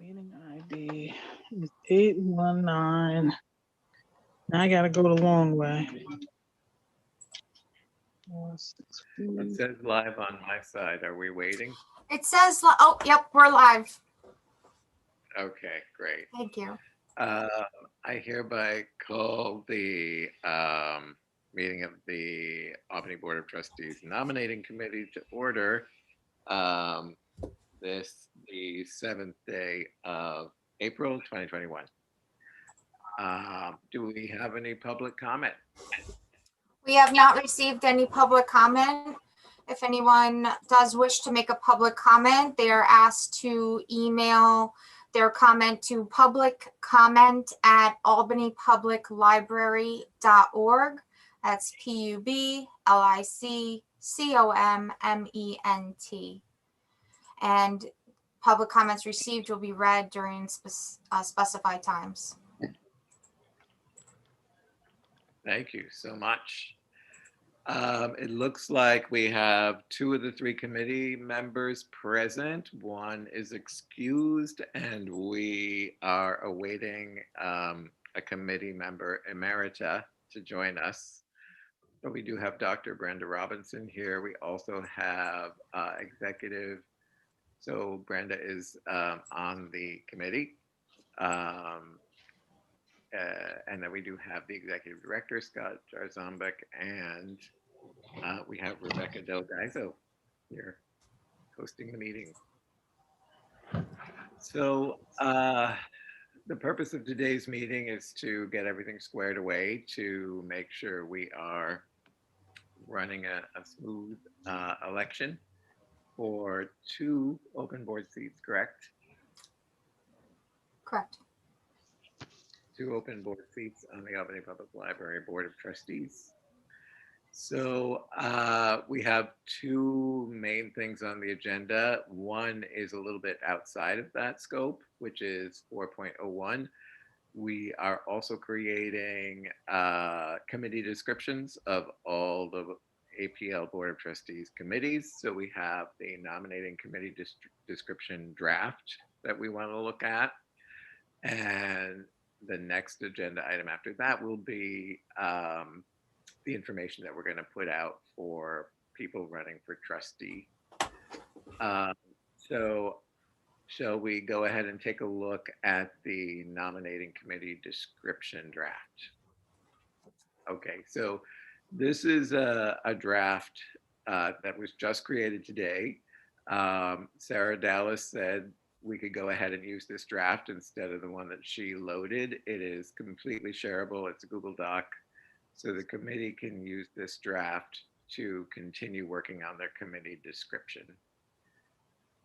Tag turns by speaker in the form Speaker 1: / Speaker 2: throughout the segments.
Speaker 1: Meeting ID is 819. Now I gotta go the long way.
Speaker 2: It says live on my side. Are we waiting?
Speaker 3: It says, oh, yep, we're live.
Speaker 2: Okay, great.
Speaker 3: Thank you.
Speaker 2: I hereby call the meeting of the Albany Board of Trustees Nominating Committee to order. The 7th day of April 2021. Do we have any public comment?
Speaker 3: We have not received any public comment. If anyone does wish to make a public comment, they are asked to email their comment to publiccomment@albanypubliclibrary.org. That's PUBLICCOMMENT. And public comments received will be read during specified times.
Speaker 2: Thank you so much. It looks like we have 2 of the 3 committee members present. One is excused, and we are awaiting a committee member emerita to join us. But we do have Dr. Brenda Robinson here. We also have executive. So Brenda is on the committee. And then we do have the executive director, Scott Jarzombek, and we have Rebecca Del Gaizo here hosting the meeting. So the purpose of today's meeting is to get everything squared away to make sure we are running a smooth election for 2 open board seats, correct?
Speaker 3: Correct.
Speaker 2: 2 open board seats on the Albany Public Library Board of Trustees. So we have 2 main things on the agenda. One is a little bit outside of that scope, which is 4.01. We are also creating committee descriptions of all the APL Board of Trustees committees. So we have the nominating committee description draft that we want to look at. And the next agenda item after that will be the information that we're going to put out for people running for trustee. So shall we go ahead and take a look at the nominating committee description draft? Okay, so this is a draft that was just created today. Sarah Dallas said we could go ahead and use this draft instead of the one that she loaded. It is completely shareable. It's a Google Doc. So the committee can use this draft to continue working on their committee description.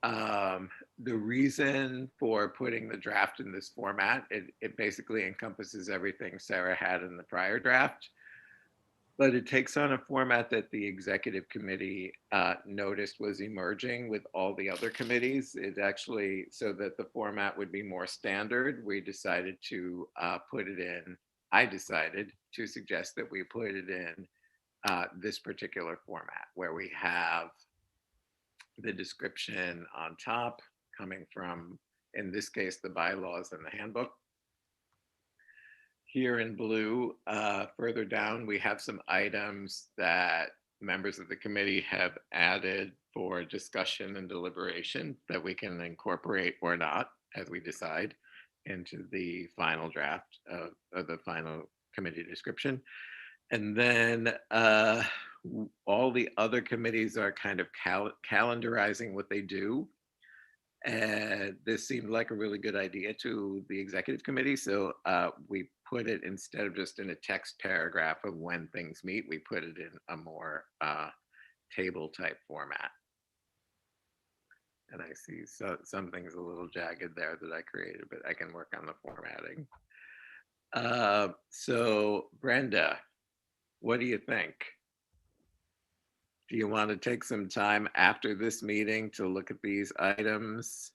Speaker 2: The reason for putting the draft in this format, it basically encompasses everything Sarah had in the prior draft, but it takes on a format that the executive committee noticed was emerging with all the other committees. It actually, so that the format would be more standard, we decided to put it in, I decided to suggest that we put it in this particular format where we have the description on top coming from, in this case, the bylaws and the handbook. Here in blue, further down, we have some items that members of the committee have added for discussion and deliberation that we can incorporate or not as we decide into the final draft of the final committee description. And then all the other committees are kind of calendarizing what they do. And this seemed like a really good idea to the executive committee. So we put it, instead of just in a text paragraph of when things meet, we put it in a more table type format. And I see something's a little jagged there that I created, but I can work on the formatting. So Brenda, what do you think? Do you want to take some time after this meeting to look at these items?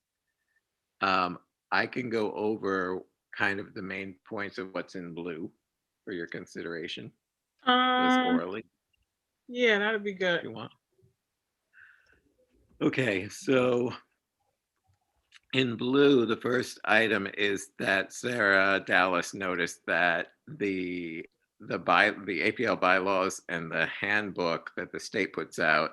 Speaker 2: I can go over kind of the main points of what's in blue for your consideration. Just orally.
Speaker 1: Yeah, that'd be good.
Speaker 2: If you want. Okay, so In blue, the first item is that Sarah Dallas noticed that the APL bylaws and the handbook that the state puts out,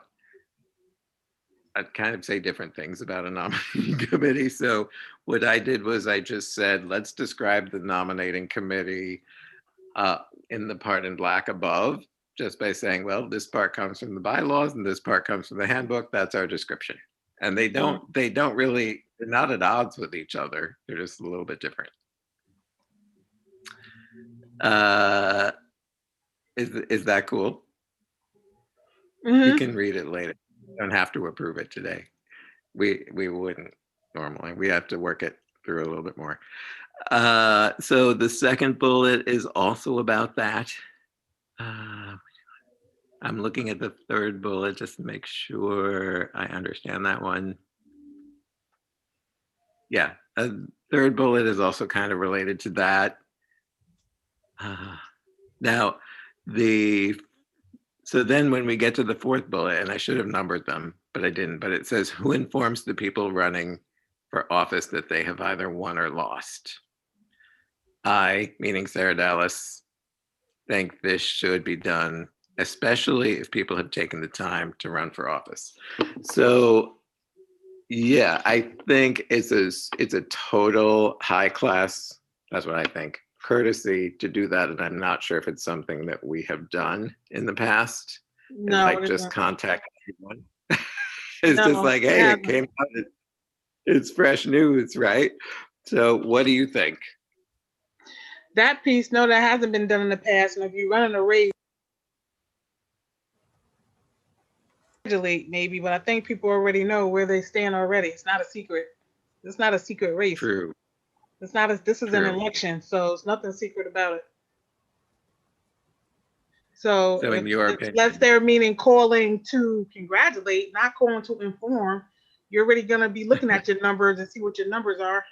Speaker 2: I'd kind of say different things about a nominating committee. So what I did was I just said, let's describe the nominating committee in the part in black above, just by saying, well, this part comes from the bylaws and this part comes from the handbook. That's our description. And they don't really, they're not at odds with each other. They're just a little bit different. Is that cool? You can read it later. You don't have to approve it today. We wouldn't normally. We have to work it through a little bit more. So the second bullet is also about that. I'm looking at the third bullet just to make sure I understand that one. Yeah, third bullet is also kind of related to that. Now, so then when we get to the fourth bullet, and I should have numbered them, but I didn't, but it says, who informs the people running for office that they have either won or lost? I, meaning Sarah Dallas, think this should be done, especially if people have taken the time to run for office. So yeah, I think it's a total high class, that's what I think, courtesy to do that. And I'm not sure if it's something that we have done in the past.
Speaker 1: No,
Speaker 2: like just contact everyone. It's just like, hey, it came out. It's fresh news, right? So what do you think?
Speaker 1: That piece, no, that hasn't been done in the past. And if you run in a race, maybe, but I think people already know where they stand already. It's not a secret. It's not a secret race.
Speaker 2: True.
Speaker 1: It's not this is
Speaker 2: True.
Speaker 1: an election, so it's nothing secret about it. So
Speaker 2: in your opinion,
Speaker 1: that's their meaning calling to congratulate, not calling to inform. You're already gonna be looking at your numbers and see what your numbers are.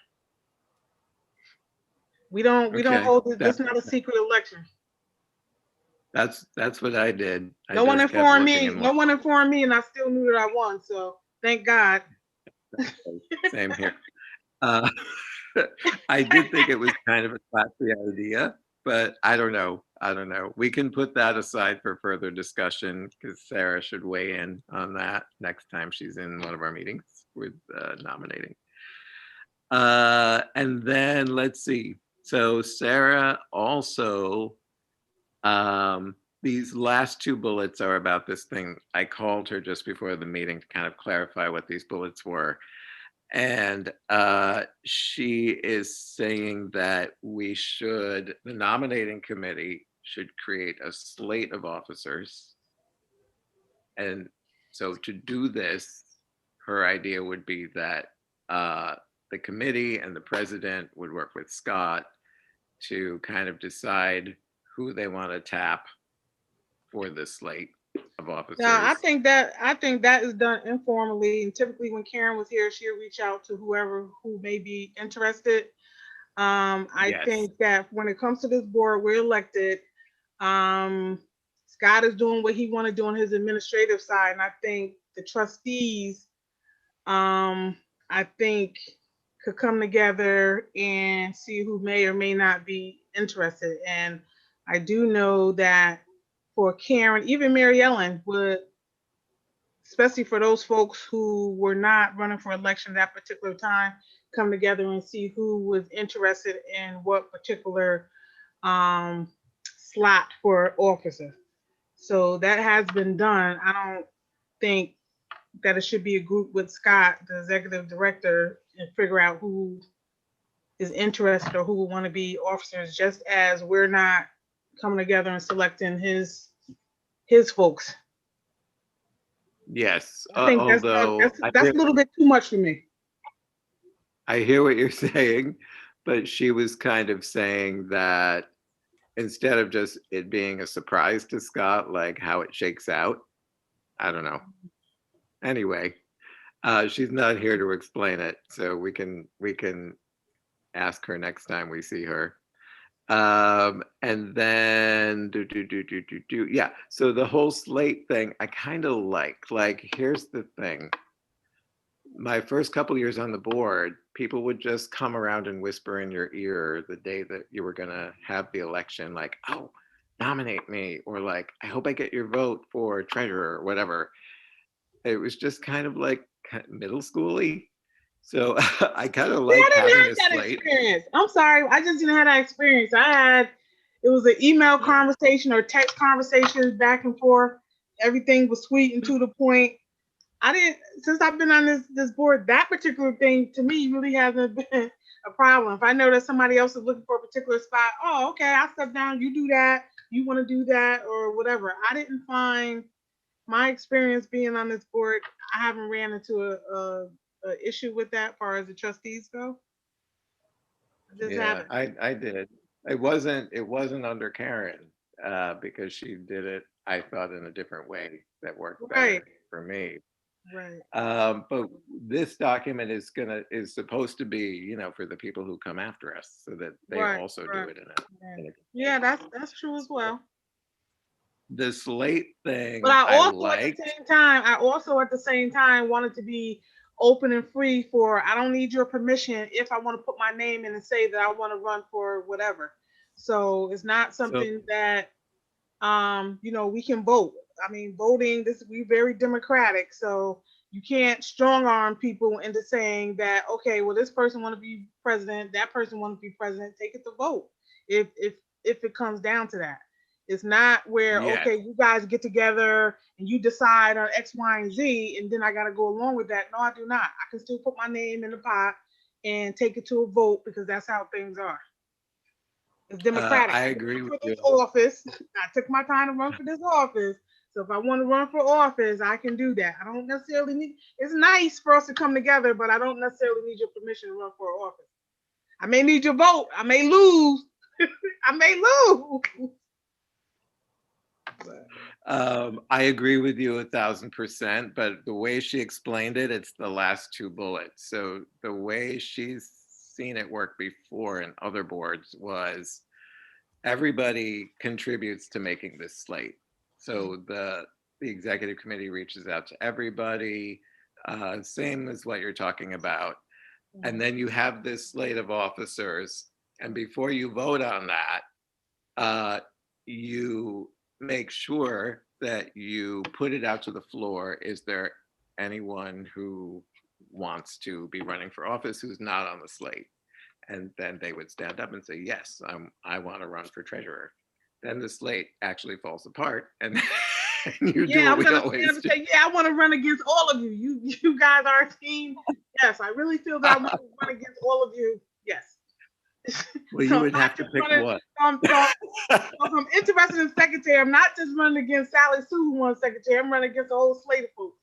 Speaker 1: We don't hold it. This is not a secret election.
Speaker 2: That's what I did.
Speaker 1: No one informed me. No one informed me, and I still knew that I won. So thank God.
Speaker 2: Same here. I did think it was kind of a classy idea, but I don't know. We can put that aside for further discussion because Sarah should weigh in on that next time she's in one of our meetings with nominating. And then let's see. So Sarah also, these last two bullets are about this thing. I called her just before the meeting to kind of clarify what these bullets were. And she is saying that the nominating committee should create a slate of officers. And so to do this, her idea would be that the committee and the president would work with Scott to kind of decide who they want to tap for this slate of officers.
Speaker 1: Yeah, I think that is done informally, and typically when Karen was here, she'll reach out to whoever who may be interested. I think that when it comes to this board, we're elected. Scott is doing what he want to do on his administrative side, and I think the trustees, I think, could come together and see who may or may not be interested. And I do know that for Karen, even Mary Ellen would, especially for those folks who were not running for election at that particular time, come together and see who was interested in what particular slot for officer. So that has been done. I don't think that it should be a group with Scott, the executive director, and figure out who is interested or who will want to be officers, just as we're not coming together and selecting his folks.
Speaker 2: Yes,
Speaker 1: I think that's a little bit too much for me.
Speaker 2: I hear what you're saying, but she was kind of saying that instead of just it being a surprise to Scott, like how it shakes out, I don't know. Anyway, she's not here to explain it, so we can ask her next time we see her. And then yeah, so the whole slate thing I kind of like. Here's the thing, my first couple years on the board, people would just come around and whisper in your ear the day that you were going to have the election, like, oh, nominate me, or like, I hope I get your vote for treasurer or whatever. It was just kind of like middle schooly. So I kind of
Speaker 1: See,
Speaker 2: like
Speaker 1: I didn't
Speaker 2: having
Speaker 1: have
Speaker 2: a
Speaker 1: that
Speaker 2: slate.
Speaker 1: experience. I'm sorry, I just didn't have that experience. It was an email conversation or text conversations back and forth. Everything was sweet and to the point. I didn't since I've been on this board. That particular thing to me really hasn't been a problem. If I know that somebody else is looking for a particular spot, oh, okay, I'll step down. You do that. You want to do that or whatever. I didn't find my experience being on this board. I haven't ran into a issue with that, as far as the trustees go. I just
Speaker 2: Yeah,
Speaker 1: haven't.
Speaker 2: I did. It wasn't under Karen, because she did it, I thought, in a different way that worked
Speaker 1: Right,
Speaker 2: better for me.
Speaker 1: right,
Speaker 2: But this document is supposed to be, for the people who come after us, so that they
Speaker 1: right,
Speaker 2: also do
Speaker 1: right,
Speaker 2: it
Speaker 1: right.
Speaker 2: in a
Speaker 1: Yeah,
Speaker 2: consistent way.
Speaker 1: that's true as
Speaker 2: So
Speaker 1: well.
Speaker 2: the slate
Speaker 1: But
Speaker 2: thing
Speaker 1: I
Speaker 2: I
Speaker 1: also at the
Speaker 2: liked.
Speaker 1: same time, wanted to be open and free for I don't need your permission if I want to put my name in and say that I want to run for whatever. So it's not
Speaker 2: So
Speaker 1: something that we can vote. I mean, voting, this we're very democratic, so you can't strong arm people into saying that, okay, well, this person want to be president, that person want to be president, take it to vote. If it comes down to that. It's not where,
Speaker 2: yes,
Speaker 1: okay, you guys get together and you decide on X, Y, and Z, and then I gotta go along with that. No, I do not. I can still put my name in the pot and take it to a vote because that's how things are. It's democratic.
Speaker 2: I
Speaker 1: I
Speaker 2: agree
Speaker 1: ran
Speaker 2: with
Speaker 1: for
Speaker 2: you.
Speaker 1: this office. I took my time to run for this office. So if I want to run for office, I can do that. I don't necessarily need. It's nice for us to come together, but I don't necessarily need your permission to run for office. I may need your vote. I may lose. I may lose. But,
Speaker 2: I agree with you 1,000%, but the way she explained it, it's the last two bullets. So the way she's seen it work before in other boards was everybody contributes to making this slate. So the executive committee reaches out to everybody, same as what you're talking about. And then you have this slate of officers, and before you vote on that, you make sure that you put it out to the floor. Is there anyone who wants to be running for office who's not on the slate? And then they would stand up and say, yes, I want to run for treasurer. Then the slate actually falls apart, and you do
Speaker 1: yeah,
Speaker 2: what
Speaker 1: I'm
Speaker 2: we
Speaker 1: gonna stand up
Speaker 2: always
Speaker 1: and
Speaker 2: do.
Speaker 1: say, yeah, I want to run against all of you. You guys are a team. Yes, I really feel that I want to run against all of you. Yes.
Speaker 2: Well,
Speaker 1: So
Speaker 2: you
Speaker 1: I'm
Speaker 2: would
Speaker 1: not
Speaker 2: have to
Speaker 1: just
Speaker 2: pick
Speaker 1: running.
Speaker 2: one.
Speaker 1: So if I'm interested in secretary, I'm not just running against Sally Sue who won secretary. I'm running against a whole slate of folks.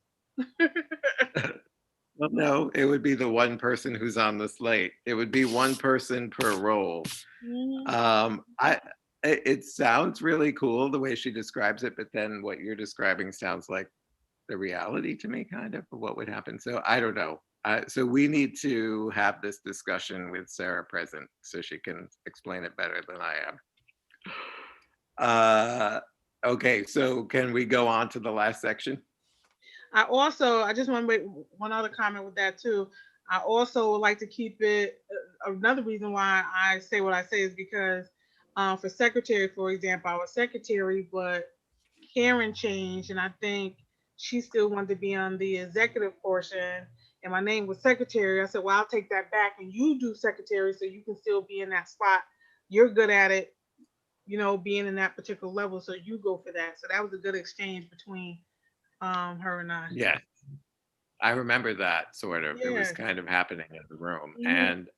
Speaker 2: Well, no, it would be the one person who's on the slate. It would be one person per role.
Speaker 1: Mhm.
Speaker 2: I it sounds really cool the way she describes it, but then what you're describing sounds like the reality to me, kind of what would happen. So I don't know. So we need to have this discussion with Sarah present so she can explain it better than I am. Okay, so can we go on to the last section?
Speaker 1: I just want to make one other comment with that too. I also would like to keep it. Another reason why I say what I say is because for secretary, for example, I was secretary, but Karen changed, and I think she still wanted to be on the executive portion, and my name was secretary. I said, well, I'll take that back, and you do secretary, so you can still be in that spot. You're good at it, being in that particular level, so you go for that. So that was a good exchange between her and I.
Speaker 2: Yeah, I remember that sort of. It was
Speaker 1: Yeah.
Speaker 2: kind of happening in the room,
Speaker 1: Mhm.
Speaker 2: and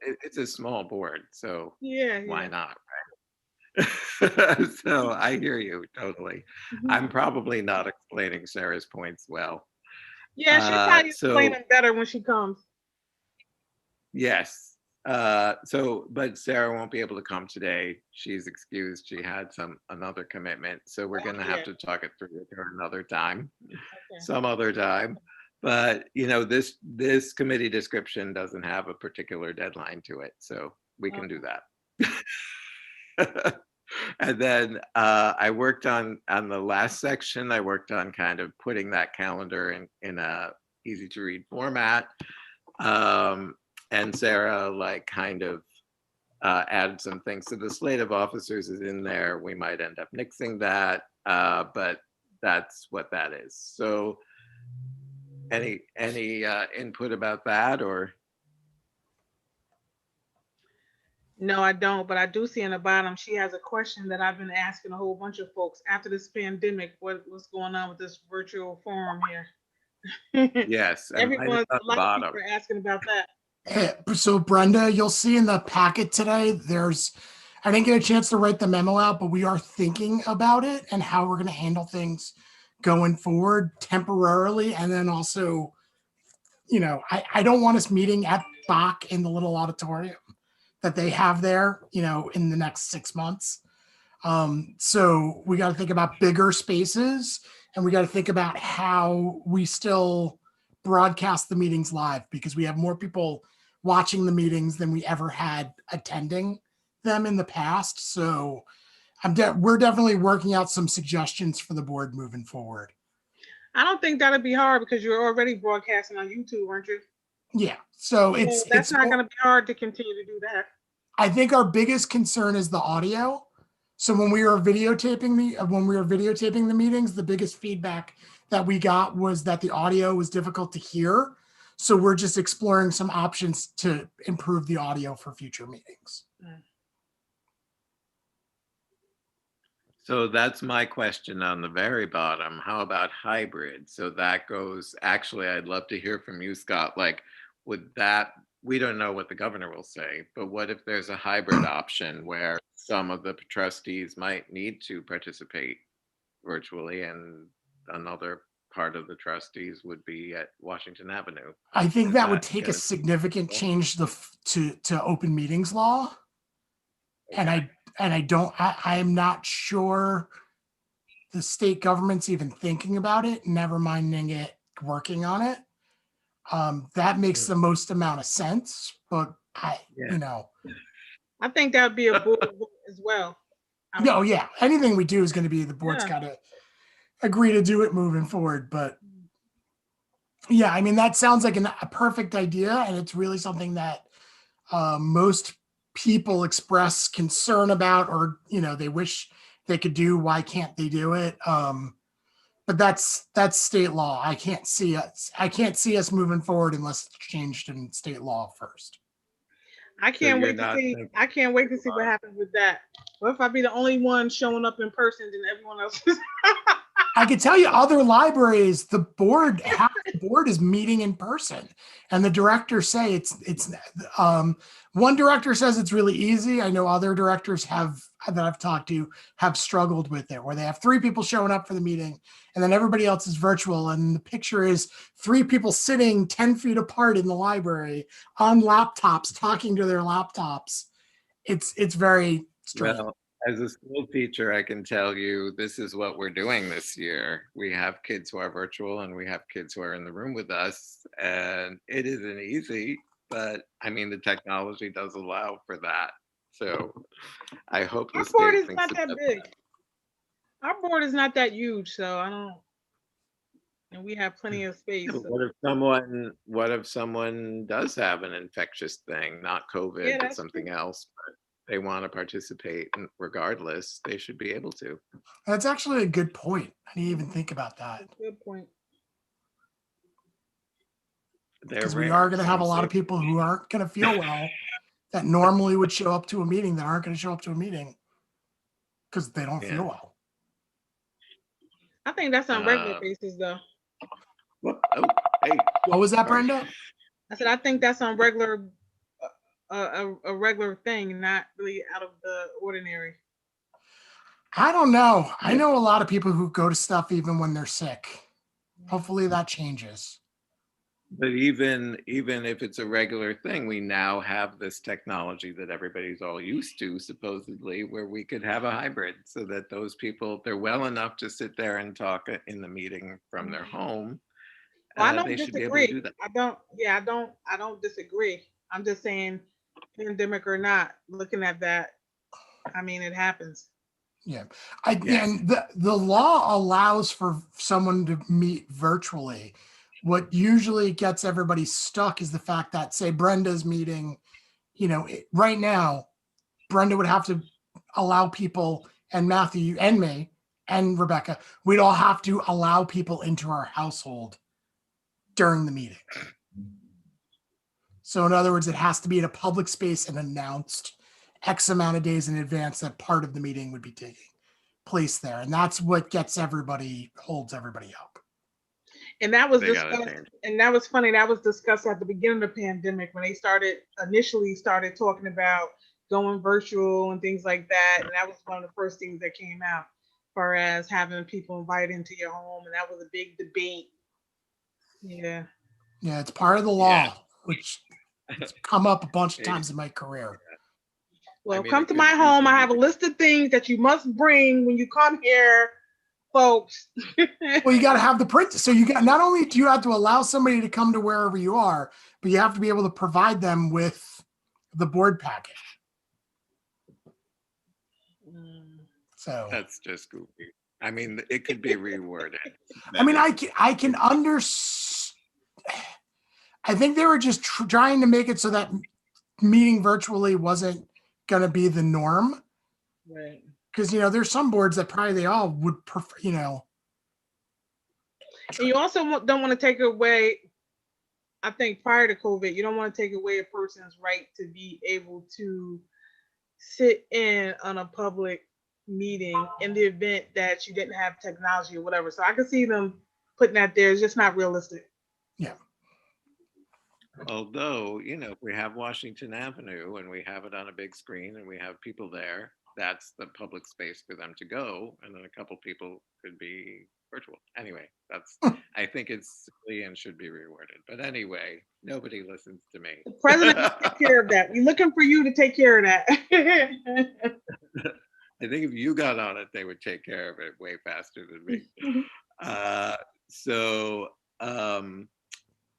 Speaker 2: it's a small board, so
Speaker 1: Yeah,
Speaker 2: why
Speaker 1: yeah.
Speaker 2: not? So I hear you totally.
Speaker 1: Mhm.
Speaker 2: I'm probably not explaining Sarah's points well.
Speaker 1: Yeah, she'll probably explain
Speaker 2: So
Speaker 1: them better when she comes.
Speaker 2: yes. But Sarah won't be able to come today. She's excused. She had another commitment. So we're
Speaker 1: Oh,
Speaker 2: gonna have
Speaker 1: yeah.
Speaker 2: to talk it through with her another time,
Speaker 1: Okay.
Speaker 2: some other time. But this committee description doesn't have a particular deadline to it, so we can do
Speaker 1: Okay.
Speaker 2: that. And then I worked on the last section. I worked on kind of putting that calendar in a easy to read format. And Sarah like kind of added some things to the slate of officers is in there. We might end up nixing that, but that's what that is. So any input about that, or?
Speaker 1: No, I don't, but I do see in the bottom, she has a question that I've been asking a whole bunch of folks after this pandemic. What's going on with this virtual forum here?
Speaker 2: Yes, and mine is
Speaker 1: Everyone's,
Speaker 2: at
Speaker 1: a
Speaker 2: the
Speaker 1: lot of
Speaker 2: bottom.
Speaker 1: people are asking about that.
Speaker 4: So Brenda, you'll see in the packet today, I didn't get a chance to write the memo out, but we are thinking about it and how we're going to handle things going forward temporarily. And then also, I don't want us meeting at Bach in the little auditorium that they have there, in the next 6 months. So we got to think about bigger spaces, and we got to think about how we still broadcast the meetings live, because we have more people watching the meetings than we ever had attending them in the past. So we're definitely working out some suggestions for the board moving forward.
Speaker 1: I don't think that'd be hard because you're already broadcasting on YouTube, weren't you?
Speaker 4: Yeah. So
Speaker 1: that's not going to be hard to continue to do that.
Speaker 4: I think our biggest concern is the audio. So when we were videotaping the meetings, the biggest feedback that we got was that the audio was difficult to hear. So we're just exploring some options to improve the audio for future meetings.
Speaker 2: So that's my question on the very bottom. How about hybrid? So that goes, actually, I'd love to hear from you, Scott. Like, we don't know what the governor will say, but what if there's a hybrid option where some of the trustees might need to participate virtually and another part of the trustees would be at Washington Avenue?
Speaker 4: I think that would take a significant change to open meetings law. Okay. And I am not sure the state government's even thinking about it, never minding it working on it. That makes the most amount of sense, but I
Speaker 1: think that would be a board vote as well.
Speaker 4: No, yeah. Anything we do is going to be the board's got to agree to do it moving forward. But yeah, I mean, that sounds like a perfect idea. And it's really something that most people express concern about, or, they wish they could do. Why can't they do it? But that's state law. I can't see us moving forward unless it's changed in state law first.
Speaker 1: I can't wait to see what happens with that. What if I be the only one showing up in person and everyone else is
Speaker 4: I can tell you other libraries, the board is meeting in person, and the directors say one director says it's really easy. I know other directors that I've talked to have struggled with it, where they have 3 people showing up for the meeting and then everybody else is virtual. And the picture is 3 people sitting 10 feet apart in the library on laptops, talking to their laptops. It's very strange.
Speaker 2: Well, as a school teacher, I can tell you this is what we're doing this year. We have kids who are virtual and we have kids who are in the room with us, and it isn't easy, but I mean, the technology does allow for that. So I hope
Speaker 1: our board is not that big. Our board is not that huge, so and we have plenty of space.
Speaker 2: So. What if someone does have an infectious thing, not COVID, but something else, but they want to participate, and regardless, they should be able to.
Speaker 4: That's actually a good point. I didn't even think about that.
Speaker 1: Good point.
Speaker 4: Because we are going to have a lot of people who aren't going to feel well that normally would show up to a meeting that aren't going to show up to a meeting because they don't feel well.
Speaker 1: I think that's on regular basis, though.
Speaker 2: Hey.
Speaker 4: What was that, Brenda?
Speaker 1: I said I think that's on regular. A regular thing, not really out of the ordinary.
Speaker 4: I don't know. I know a lot of people who go to stuff even when they're sick. Hopefully that changes.
Speaker 2: But even if it's a regular thing, we now have this technology that everybody's all used to, supposedly, where we could have a hybrid so that those people, they're well enough to sit there and talk in the meeting from their home.
Speaker 1: Well, I don't
Speaker 2: they
Speaker 1: disagree.
Speaker 2: should be able to do that.
Speaker 1: I don't disagree. I'm just saying, pandemic or not, looking at that, I mean, it happens.
Speaker 4: Yeah. And the law allows for someone to meet virtually What usually gets everybody stuck is the fact that, say, Brenda's meeting, right now, Brenda would have to allow people, and Matthew and me and Rebecca, we'd all have to allow people into our household during the meeting. So in other words, it has to be in a public space and announced X amount of days in advance that part of the meeting would be taking place there. And that's what holds everybody up.
Speaker 1: And that was
Speaker 2: They gotta
Speaker 1: discussed,
Speaker 2: change.
Speaker 1: and that was funny. That was discussed at the beginning of the pandemic when they initially started talking about going virtual and things like that. And that was one of the first things that came out, as far as having people invited into your home. And that was a big debate. Yeah.
Speaker 4: Yeah, it's part of the law,
Speaker 2: Yeah.
Speaker 4: which has come up a bunch of
Speaker 2: Maybe.
Speaker 4: times in my career.
Speaker 1: Well,
Speaker 2: mean,
Speaker 1: come
Speaker 2: it
Speaker 1: to
Speaker 2: could
Speaker 1: my home. I
Speaker 2: easily
Speaker 1: have a
Speaker 2: be-
Speaker 1: list of things that you must bring when you come here, folks.
Speaker 4: Well, you got to have the print. So you got, not only do you have to allow somebody to come to wherever you are, but you have to be able to provide them with the board packet. So
Speaker 2: That's just goofy. I mean, it could be reworded.
Speaker 4: I mean, I can I think they were just trying to make it so that meeting virtually wasn't going to be the norm.
Speaker 1: Right.
Speaker 4: Because, there's some boards that probably they all would prefer,
Speaker 1: And you also don't want to take away, I think prior to COVID, you don't want to take away a person's right to be able to sit in on a public meeting in the event that you didn't have technology or whatever. So I can see them putting that there. It's just not realistic.
Speaker 4: yeah.
Speaker 2: Although, if we have Washington Avenue and we have it on a big screen and we have people there, that's the public space for them to go. And then a couple people could be virtual. Anyway, I think it's silly and should be reworded. But anyway, nobody listens to me.
Speaker 1: The president will take care of that. We're looking for you to take care of that.
Speaker 2: I think if you got on it, they would take care of it way faster than me.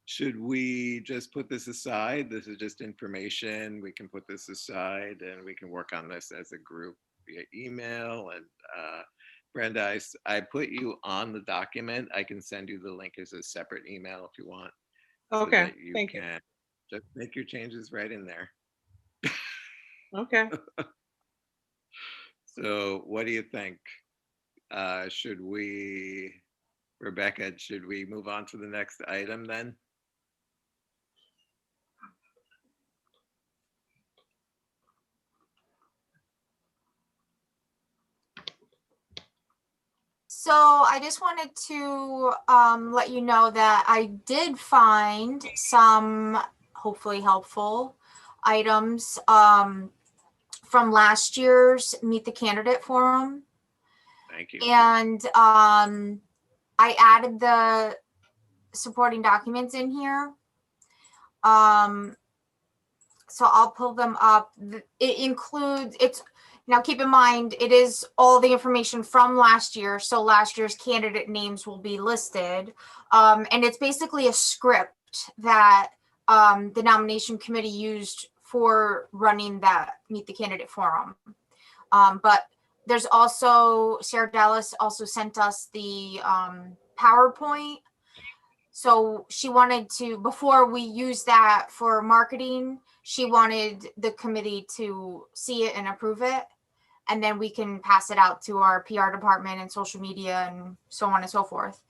Speaker 2: Should we just put this aside? This is just information. We can put this aside and we can work on this as a group via email. And Brenda, I put you on the document. I can send you the link as a separate email if you want.
Speaker 1: Okay,
Speaker 2: So
Speaker 1: thank you.
Speaker 2: Just make your changes right in there.
Speaker 1: Okay.
Speaker 2: So what do you think? Rebecca, should we move on to the next item then?
Speaker 3: So I just wanted to let you know that I did find some hopefully helpful items from last year's Meet the Candidate Forum.
Speaker 2: Thank you.
Speaker 3: And I added the supporting documents in here. So I'll pull them up. It includes, now keep in mind, it is all the information from last year. So last year's candidate names will be listed. And it's basically a script that the nomination committee used for running that Meet the Candidate Forum. But there's also, Sarah Dallas also sent us the PowerPoint. So she wanted to, before we use that for marketing, she wanted the committee to see it and approve it. And then we can pass it out to our PR department and social media and so on and so forth.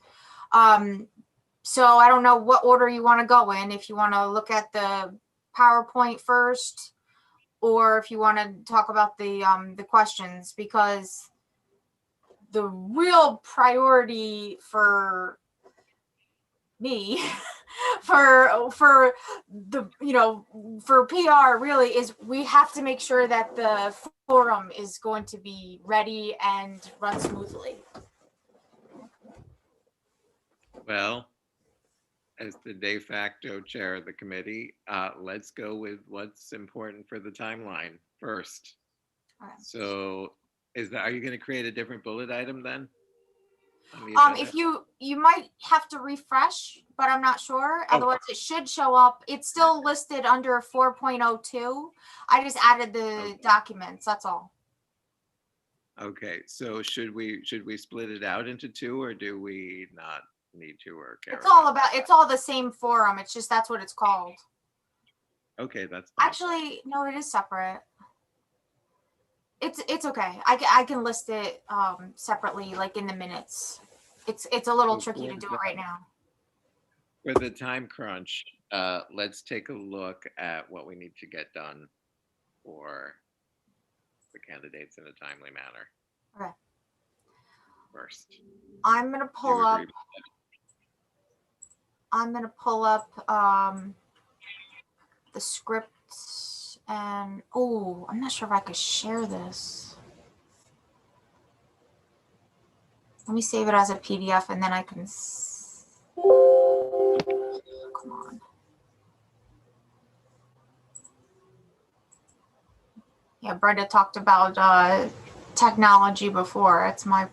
Speaker 3: So I don't know what order you want to go in. If you want to look at the PowerPoint first, or if you want to talk about the questions, because the real priority for me for the for PR really is we have to make sure that the forum is going to be ready and run smoothly.
Speaker 2: Well, as the de facto chair of the committee, let's go with what's important for the timeline first.
Speaker 3: Okay.
Speaker 2: So are you going to create a different bullet item then?
Speaker 3: If you might have to refresh, but I'm not sure. Otherwise it should show up. It's still listed under 4.02. I just added the documents, that's all.
Speaker 2: Okay, so should we split it out into two, or do we not need to or care
Speaker 3: It's all the same forum. It's just that's what it's called.
Speaker 2: Okay, that's fine.
Speaker 3: Actually, no, it is separate. It's okay. I can list it separately, like in the minutes. It's a little
Speaker 2: So
Speaker 3: tricky to
Speaker 2: for
Speaker 3: do
Speaker 2: the-
Speaker 3: it right now.
Speaker 2: For the time crunch, let's take a look at what we need to get done for the candidates in a timely manner
Speaker 3: Okay.
Speaker 2: first.
Speaker 3: I'm gonna
Speaker 2: Do you
Speaker 3: pull up.
Speaker 2: agree?
Speaker 3: I'm gonna pull up the script and I'm not sure if I could share this. Let me save it as a PDF and then I can. Come on. Yeah, Brenda talked about technology before. It's my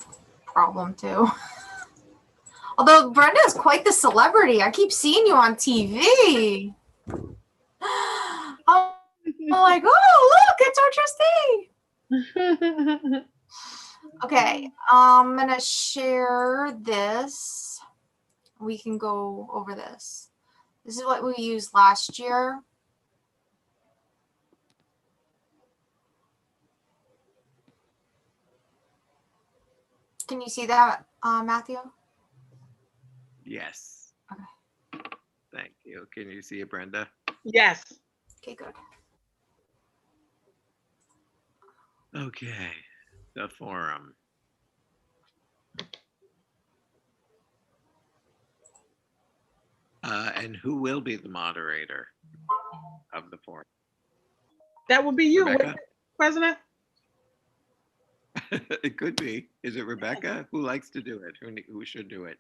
Speaker 3: problem too. Although Brenda is quite the celebrity. I keep seeing you on TV. I'm like, oh, look, it's our trustee. Okay, I'm going to share this. We can go over this. This is what we used last year. Can you see that, Matthew?
Speaker 2: Yes.
Speaker 3: Okay.
Speaker 2: Thank you. Can you see it, Brenda?
Speaker 1: Yes.
Speaker 3: Okay, good.
Speaker 2: Okay. The forum. And who will be the moderator of the forum?
Speaker 1: That would be you,
Speaker 2: Rebecca?
Speaker 1: President.
Speaker 2: It could be. Is it Rebecca? Who likes to do it? Who should do it?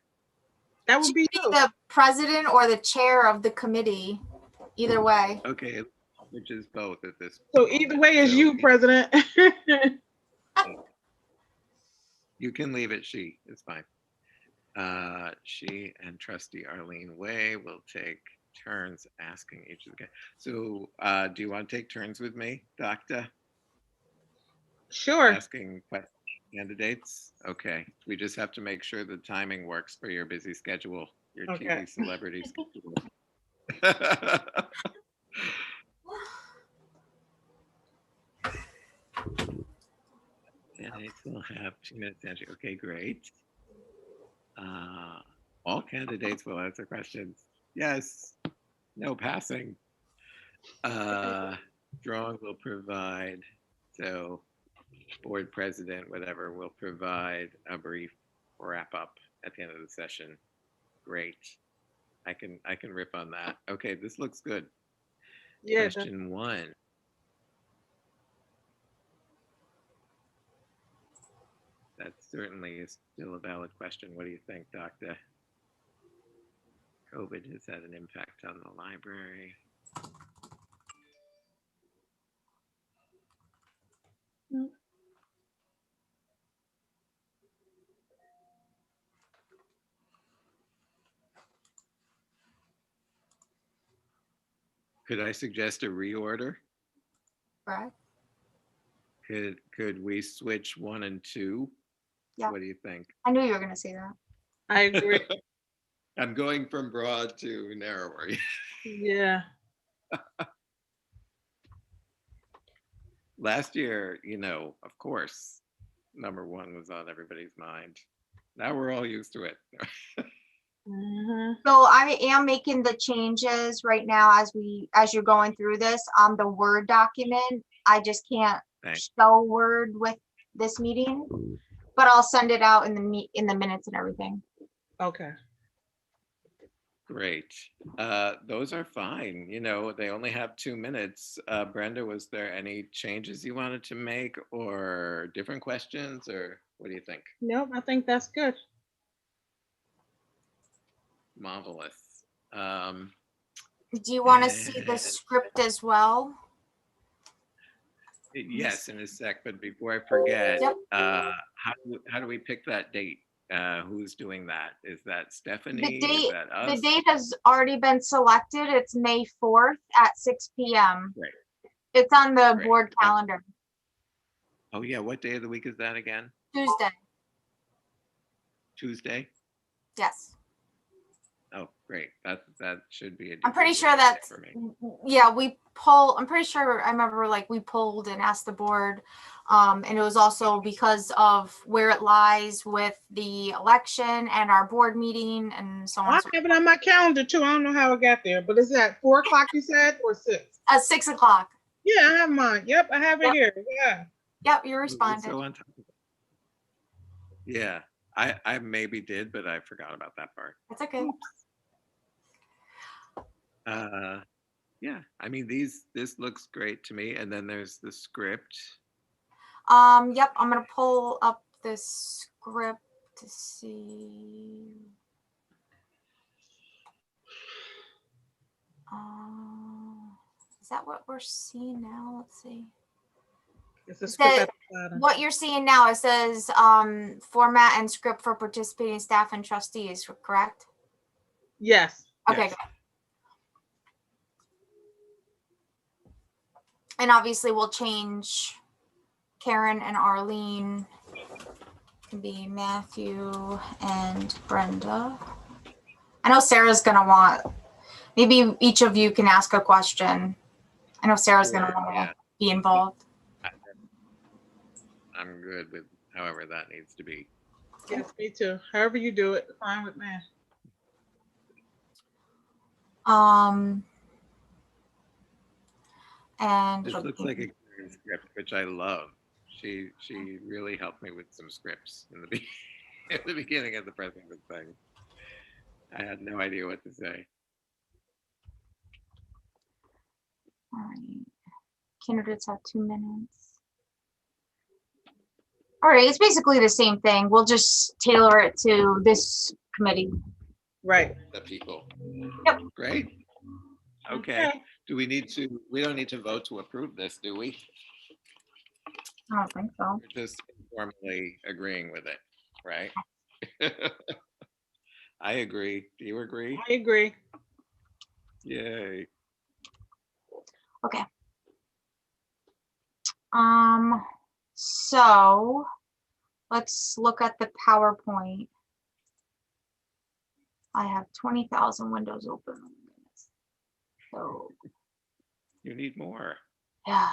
Speaker 1: That would be
Speaker 3: Be
Speaker 1: you.
Speaker 3: the president or the chair of the committee. Either way.
Speaker 2: Okay, which is both at this
Speaker 1: So
Speaker 2: moment.
Speaker 1: either way is
Speaker 2: So
Speaker 1: you, President.
Speaker 2: You can leave it she. It's fine. She and Trustee Arlene Way will take turns asking each of the. So do you want to take turns with me, Doctor?
Speaker 1: Sure.
Speaker 2: Asking candidates? Okay. We just have to make sure the timing works for your busy schedule, your
Speaker 1: Okay.
Speaker 2: TV celebrity schedule. Candidates will have 2 minutes to answer. Okay, great. All candidates will answer questions. Yes. No passing. Drawing will provide, so board president, whatever, will provide a brief wrap up at the end of the session. Great. I can riff on that. Okay, this looks good.
Speaker 1: Yeah.
Speaker 2: Question 1. That certainly is still a valid question. What do you think, Doctor? COVID has had an impact on the library. Could I suggest a reorder?
Speaker 3: Right.
Speaker 2: Could we switch 1 and 2?
Speaker 3: Yeah.
Speaker 2: What do you think?
Speaker 3: I knew you were going to say that.
Speaker 1: I agree.
Speaker 2: I'm going from broad to narrower.
Speaker 1: Yeah.
Speaker 2: Last year, of course, number 1 was on everybody's mind. Now we're all used to it.
Speaker 1: Mhm.
Speaker 3: So I am making the changes right now as you're going through this on the Word document. I just can't
Speaker 2: Thanks.
Speaker 3: show Word with this meeting, but I'll send it out in the minutes and everything.
Speaker 1: Okay.
Speaker 2: Great. Those are fine. They only have 2 minutes. Brenda, was there any changes you wanted to make or different questions, or what do you think?
Speaker 1: Nope, I think that's good.
Speaker 2: Marvelous.
Speaker 3: Do you want to see the script as well?
Speaker 2: Yes, in a sec, but before I forget,
Speaker 3: Yep.
Speaker 2: how do we pick that date? Who's doing that? Is that Stephanie?
Speaker 3: The
Speaker 2: Is that us?
Speaker 3: date has already been selected. It's May 4th at 6 p.m.
Speaker 2: Great.
Speaker 3: It's on the
Speaker 2: Great.
Speaker 3: board calendar.
Speaker 2: Oh yeah, what day of the week is that again?
Speaker 3: Tuesday.
Speaker 2: Tuesday?
Speaker 3: Yes.
Speaker 2: Oh, great. That should be a.
Speaker 3: I'm pretty
Speaker 2: decent
Speaker 3: sure
Speaker 2: range
Speaker 3: that's,
Speaker 2: for me.
Speaker 3: yeah, I'm pretty sure I remember like we polled and asked the board. And it was also because of where it lies with the election and our board meeting and so on.
Speaker 1: I
Speaker 3: and so
Speaker 1: have it on my calendar too. I don't know how it got there, but is at 4 o'clock you said or 6?
Speaker 3: At 6 o'clock.
Speaker 1: Yeah, I have mine. Yep, I have it
Speaker 3: Yep.
Speaker 1: here. Yeah.
Speaker 3: Yep, you
Speaker 2: Ooh,
Speaker 3: responded.
Speaker 2: so on top of it. Yeah, I maybe did, but I forgot about that part.
Speaker 3: That's okay.
Speaker 2: Yeah, I mean this looks great to me. And then there's the script.
Speaker 3: Yep, I'm gonna pull up this script to see. Is that what we're seeing now? Let's see.
Speaker 1: It's a
Speaker 3: It
Speaker 1: script
Speaker 3: says-
Speaker 1: at the bottom.
Speaker 3: What you're seeing now, it says format and script for participating staff and trustees, correct?
Speaker 1: Yes.
Speaker 3: Okay,
Speaker 2: Yes.
Speaker 3: good. And obviously we'll change Karen and Arlene to be Matthew and Brenda. I know Sarah's gonna want, maybe each of you can ask a question. I know Sarah's gonna
Speaker 2: Sure,
Speaker 3: want to
Speaker 2: yeah.
Speaker 3: be involved.
Speaker 2: I'm good with however that needs to be.
Speaker 1: Yes, me too. However you do it, fine with me.
Speaker 3: And
Speaker 2: This looks like a Karen script, which I love. She really helped me with some scripts in the at the beginning of the president thing. I had no idea what to say.
Speaker 3: all right. Candidates have 2 minutes. All right, it's basically the same thing. We'll just tailor it to this committee.
Speaker 1: Right.
Speaker 2: The people.
Speaker 3: Yep.
Speaker 2: Great. Okay. We don't need to vote to approve this, do we?
Speaker 3: I don't think so.
Speaker 2: We're just informally agreeing with it, right? I agree. Do you agree?
Speaker 1: I agree.
Speaker 2: Yay.
Speaker 3: Okay. So let's look at the PowerPoint. I have 20,000 windows open. So
Speaker 2: You need more.
Speaker 3: yeah.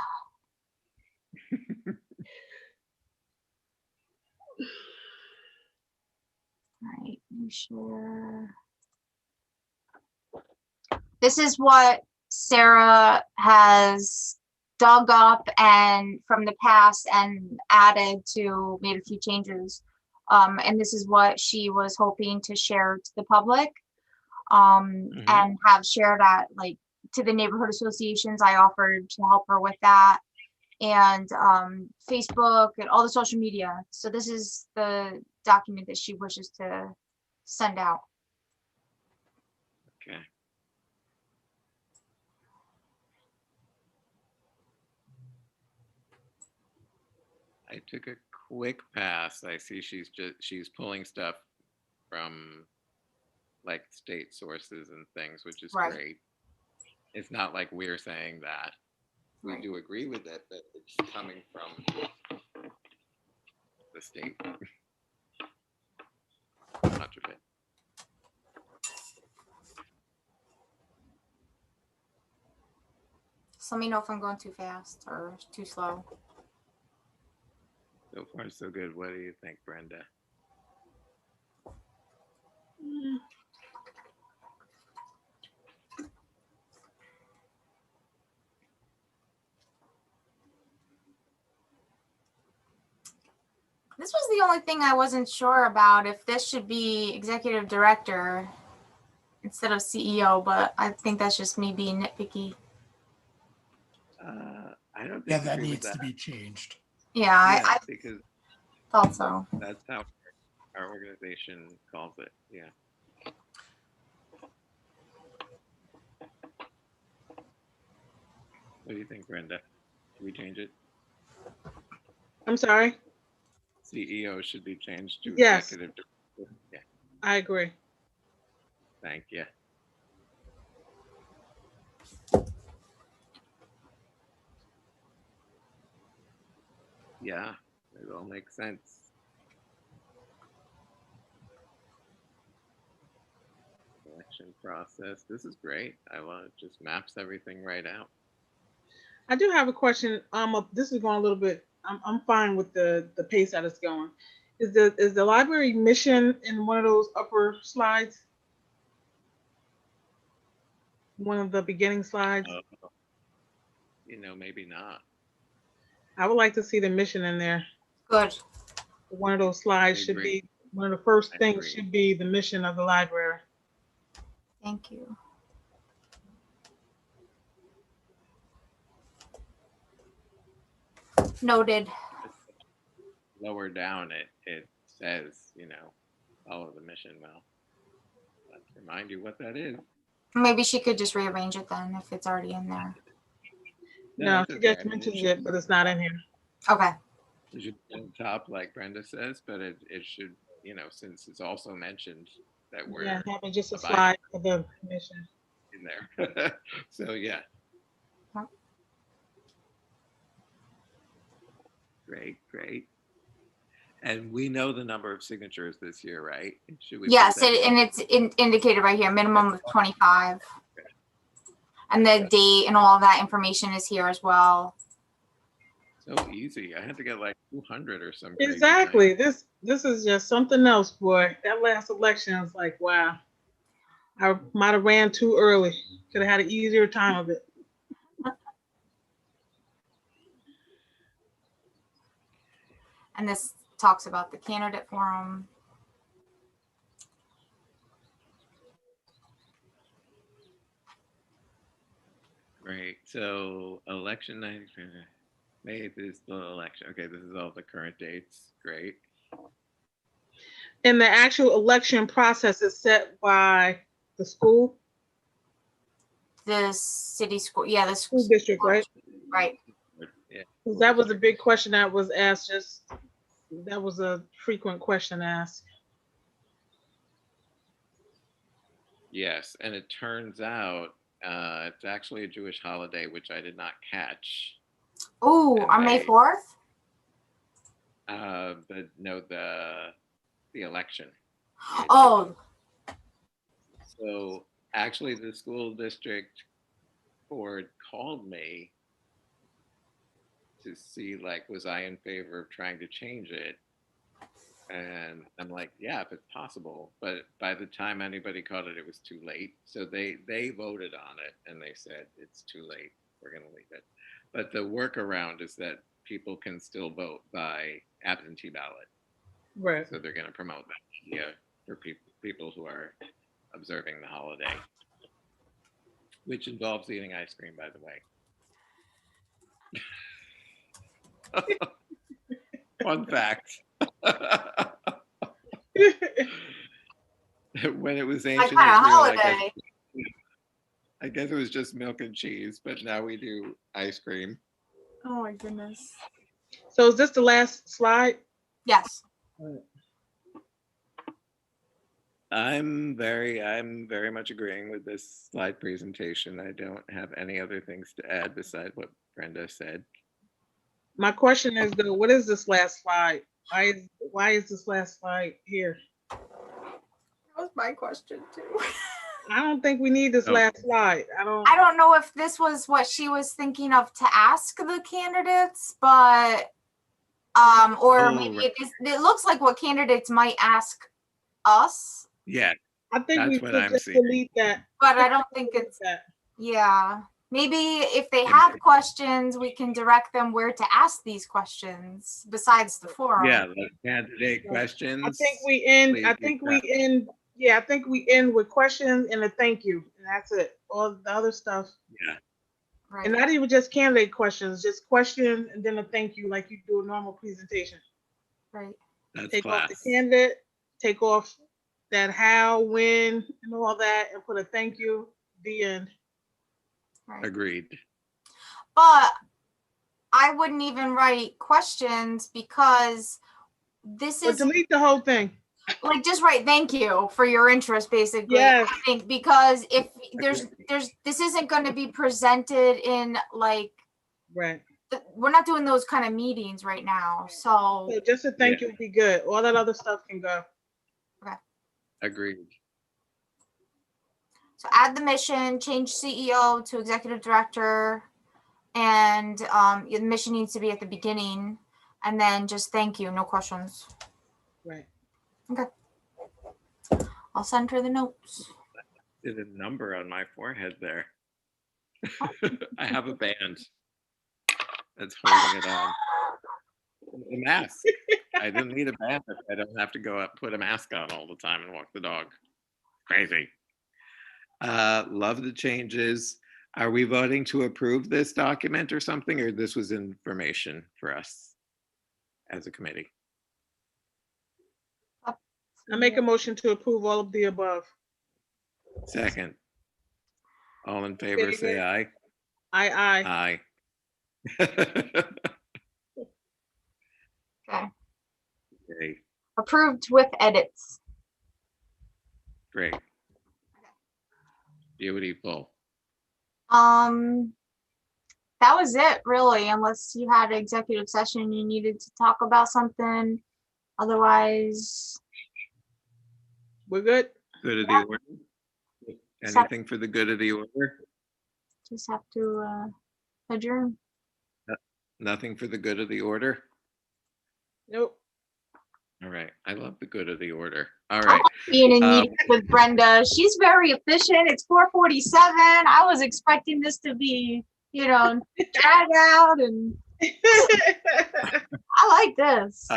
Speaker 3: All right, let me share. This is what Sarah has dug up and from the past and added to, made a few changes. And this is what she was hoping to share to the public, and have shared at like to the neighborhood associations. I offered to help her with that, and Facebook and all the social media. So this is the document that she wishes to send out.
Speaker 2: Okay. I took a quick pass. I see she's pulling stuff from like state sources and things, which is
Speaker 3: Right.
Speaker 2: great. It's not like we're saying that. We
Speaker 3: Right.
Speaker 2: do agree with it, but it's coming from the state. Much of it.
Speaker 3: So let me know if I'm going too fast or too slow.
Speaker 2: So far, so good. What do you think, Brenda?
Speaker 3: This was the only thing I wasn't sure about, if this should be executive director instead of CEO, but I think that's just me being nitpicky.
Speaker 2: I don't
Speaker 4: Yeah,
Speaker 2: disagree
Speaker 4: that
Speaker 2: with
Speaker 4: needs
Speaker 2: that.
Speaker 4: to be changed.
Speaker 3: Yeah, I
Speaker 2: because
Speaker 3: thought so.
Speaker 2: that's how our organization calls it. Yeah. What do you think, Brenda? Should we change it?
Speaker 1: I'm sorry.
Speaker 2: CEO should be changed to
Speaker 1: Yes.
Speaker 2: executive director. Yeah,
Speaker 1: I agree.
Speaker 2: thank you. Yeah, it all makes sense. Election election process. This is great. I love it. Just maps everything right out.
Speaker 1: I do have a question. This is going a little bit. I'm fine with the pace that it's going. Is the library mission in one of those upper slides? One of the beginning slides.
Speaker 2: Maybe not.
Speaker 1: I would like to see the mission in there.
Speaker 3: Good.
Speaker 1: One of those slides
Speaker 2: I
Speaker 1: should
Speaker 2: agree.
Speaker 1: be one of the first
Speaker 2: I
Speaker 1: things
Speaker 2: agree.
Speaker 1: should be the mission of the library.
Speaker 3: Thank you. Noted.
Speaker 2: Lower down, it says, follow the mission. Well, let's remind you what that is.
Speaker 3: Maybe she could just rearrange it then if it's already in there.
Speaker 1: No,
Speaker 2: it's
Speaker 1: she
Speaker 2: okay.
Speaker 1: just
Speaker 2: I mean,
Speaker 1: mentioned
Speaker 2: should
Speaker 1: it, but it's not in here.
Speaker 3: Okay.
Speaker 2: It should be on top, like Brenda says, but it should, since it's also mentioned that we're
Speaker 1: Yeah, having just a
Speaker 2: abiding
Speaker 1: slide for the mission.
Speaker 2: in there. So yeah.
Speaker 3: Huh.
Speaker 2: Great. And we know the number of signatures this year, right? Should we put
Speaker 3: Yes,
Speaker 2: that in?
Speaker 3: and it's indicated right here, minimum of 25. And the date and all that information is here as well.
Speaker 2: So easy. I had to get like 200 or something.
Speaker 1: Exactly. This is just something else, boy. That last election was like, wow. I might have ran too early. Could have had an easier time of it.
Speaker 3: And this talks about the candidate forum.
Speaker 2: Great. So election night, May 8th is the election. Okay, this is all the current dates. Great.
Speaker 1: And the actual election process is set by the school
Speaker 3: The city school, yeah, the
Speaker 1: school district, right?
Speaker 3: Right.
Speaker 2: Yeah.
Speaker 1: 'Cause that was a big question that was asked. That was a frequent question asked.
Speaker 2: Yes, and it turns out it's actually a Jewish holiday, which I did not catch.
Speaker 3: Oh,
Speaker 2: And
Speaker 3: on May
Speaker 2: they-
Speaker 3: 4th?
Speaker 2: But no, the election.
Speaker 3: Oh,
Speaker 2: So actually, the school district board called me to see, like, was I in favor of trying to change it? And I'm like, yeah, if it's possible. But by the time anybody caught it, it was too late. So they voted on it and they said, it's too late. We're going to leave it. But the workaround is that people can still vote by absentee ballot.
Speaker 1: Right.
Speaker 2: So they're going to promote that idea for people who are observing the holiday, which involves eating ice cream, by the way. Fun fact. When it was ancient
Speaker 3: kind of
Speaker 2: Israel,
Speaker 3: holiday.
Speaker 2: I guess it was just milk and cheese, but now we do ice cream.
Speaker 3: Oh my goodness.
Speaker 1: So is this the last slide?
Speaker 3: Yes.
Speaker 2: I'm very much agreeing with this slide presentation. I don't have any other things to add besides what Brenda said.
Speaker 1: My question is though, what is this last slide? Why is this last slide here?
Speaker 3: That was my question too.
Speaker 1: I don't think we need this
Speaker 2: Oh.
Speaker 1: last slide. I
Speaker 3: I don't know if this was what she was thinking of to ask the candidates, but or
Speaker 2: Oh,
Speaker 3: maybe
Speaker 2: right.
Speaker 3: it looks like what candidates might ask us,
Speaker 2: Yeah,
Speaker 1: I think
Speaker 2: That's
Speaker 1: we
Speaker 2: what
Speaker 1: should
Speaker 2: I'm
Speaker 1: just
Speaker 2: seeing.
Speaker 1: delete that.
Speaker 3: but I don't think it's
Speaker 1: that.
Speaker 3: yeah. Maybe if they have questions, we can direct them where to ask these questions besides the forum.
Speaker 2: yeah, like candidate questions.
Speaker 1: I think we end.
Speaker 2: please
Speaker 1: I
Speaker 2: do
Speaker 1: think
Speaker 2: that.
Speaker 1: we end. Yeah, I think we end with questions and a thank you, and that's it. All the other stuff,
Speaker 2: Yeah,
Speaker 3: Right.
Speaker 1: and not even just candidate questions, just question and then a thank you, like you do a normal presentation.
Speaker 3: Right.
Speaker 2: that's
Speaker 1: Take off the
Speaker 2: class.
Speaker 1: candidate, take off that how, when, and all that, and put a thank you. The end.
Speaker 3: Right.
Speaker 2: Agreed.
Speaker 3: But I wouldn't even write questions because this
Speaker 1: Or
Speaker 3: is
Speaker 1: delete the whole thing.
Speaker 3: like just write thank you for your interest basically.
Speaker 1: Yes.
Speaker 3: I think because if there's this isn't going to be presented in like
Speaker 1: Right.
Speaker 3: we're not doing those kind of meetings right now. So
Speaker 1: So just a thank
Speaker 2: Yeah.
Speaker 1: you would be good. All that other stuff can go.
Speaker 2: Agreed.
Speaker 3: So add the mission, change CEO to executive director, and the mission needs to be at the beginning, and then just thank you, no questions.
Speaker 1: Right.
Speaker 3: I'll send her the notes.
Speaker 2: Did a number on my forehead there. I have a band that's holding it on. A mask. I didn't need a band if I don't have to go up, put a mask on all the time and walk the dog. Crazy. Love the changes. Are we voting to approve this document or something, or this was information for us as a committee?
Speaker 1: I make a motion to approve all of the above.
Speaker 2: Second. All in favor, say aye.
Speaker 1: Aye.
Speaker 2: Aye.
Speaker 3: Okay.
Speaker 2: Okay,
Speaker 3: Approved with edits.
Speaker 2: great. Beautiful.
Speaker 3: That was it really, unless you had an executive session you needed to talk about something. Otherwise,
Speaker 1: We're good?
Speaker 2: Good of the order. Anything for the good of the order?
Speaker 3: just have to adjourn.
Speaker 2: Nothing for the good of the order?
Speaker 1: Nope.
Speaker 2: All right. I love the good of the order. All right.
Speaker 3: Being in meetings with Brenda, she's very efficient. It's 4:47. I was expecting this to be, drag out, and I like this.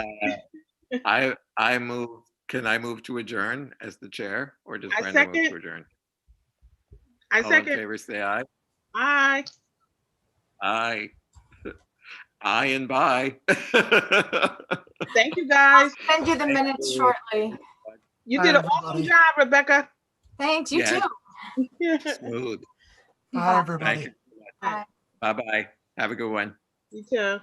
Speaker 2: I move. Can I move to adjourn as the chair, or does
Speaker 1: I
Speaker 2: Brenda move
Speaker 1: second.
Speaker 2: to adjourn?
Speaker 1: I
Speaker 2: All in
Speaker 1: second.
Speaker 2: favor, say aye.
Speaker 1: Aye.
Speaker 2: Aye. Aye and bye.
Speaker 1: Thank you, guys.
Speaker 3: Send you the
Speaker 2: Thank
Speaker 3: minutes
Speaker 2: you.
Speaker 3: shortly.
Speaker 1: You
Speaker 4: Bye,
Speaker 1: did an awesome
Speaker 4: everybody.
Speaker 1: job, Rebecca.
Speaker 3: Thanks, you
Speaker 2: Yes.
Speaker 3: too.
Speaker 2: Smooth.
Speaker 4: Bye,
Speaker 3: Bye.
Speaker 4: everybody.
Speaker 2: Thank you.
Speaker 3: Bye.
Speaker 2: Bye-bye. Have a good one.
Speaker 1: You too.